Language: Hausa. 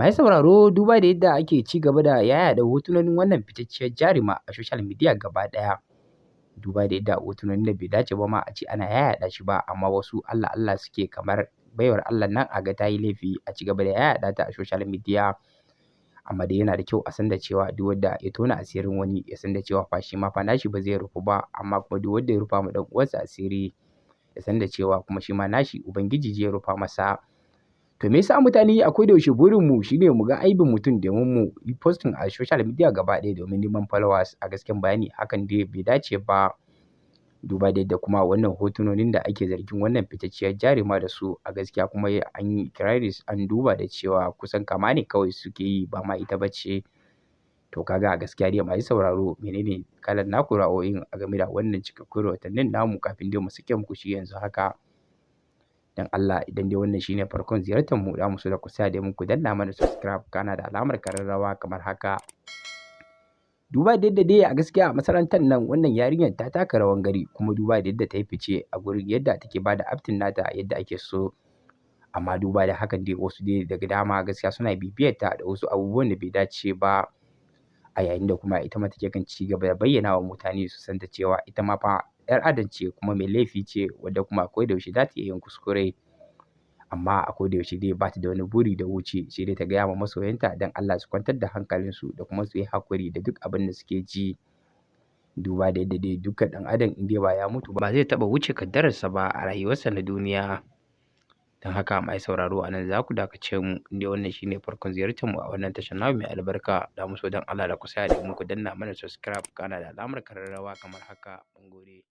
Masu sauraro duba da yadda ake ci gaba da yaɗa hotunan wannan fitacciyar jaruma a social media gaba ɗaya. Duba da yadda hotunan da bai dace ba ma a ce ana yaɗa shi ba, amma wasu Allah Allah suke kamar baiwar Allah nan a ga ta yi laifi a ci gaba da yaɗa ta a social media. Amma dai yana da kyau a san da cewa duk wanda ya tona asirin wani ya san da cewa fa shi ma fa nashi ba zai rufu ba, amma kuma duk wanda ya rufa ma ɗan uwansa asiri ya san da cewa kuma shi ma nashi Ubangiji zai rufa masa. To me yasa mutane a koda yaushe burin mu shine mu ga aibin mutum domin mu yi posting a social media gaba ɗaya domin neman followers? A gaskiyar bayani hakan dai bai dace ba. Duba da yadda kuma wannan hotunonin da ake zargin wannan fitacciyar jaruma da su, a gaskiya kuma an yi iƙirarin an duba da cewa kusan kama ne kawai suke yi ba ma ita ba ce. To kaga a gaskiya dai masu sauraro menene kalan naku ra'ayoyin a game da wannan cikakkun rahotannin namu kafin dai mu sake muku shi yanzu haka. Dan Allah idan dai wannan shine farkon ziyartar mu, za mu so da ku sa dai muku danna mana subscribe kana da alamar kararrawa kamar haka. Duba da yadda dai a gaskiya a masana'antar nan wannan yarinyar ta taka rawan gari, kuma duba da yadda ta yi fice a gurin yadda take ba da acting nata yadda ake so. Amma duba da hakan dai wasu dai daga dama gaskiya suna bibiyar ta da wasu abubuwan da bai dace ba. A yayin da kuma ita ma take kan ci gaba da bayyana wa mutane su san da cewa ita ma fa 'yar adam ce kuma mai laifi ce, wadda kuma akwai da yaushe za ta iya yin kuskure. Amma a koda yaushe dai ba ta da wani buri da wuce sai dai ta gaya ma masoyanta don Allah su kwantar da hankalinsu da kuma su yi haƙuri da duk abin da suke ji. Duba da yadda dai dukkan ɗan adam in dai ba ya mutu ba zai taɓa wuce kaddararsa ba a rayuwarsa na duniya. Don haka mai sauraro a nan za ku dakace mu, in dai wannan shine farkon ziyartar mu a wannan tashar namu mai albarka. Da mu so don Allah da ku sa da mu ku danna mana subscribe kana da alamar kararrawa kamar haka. Mun gode.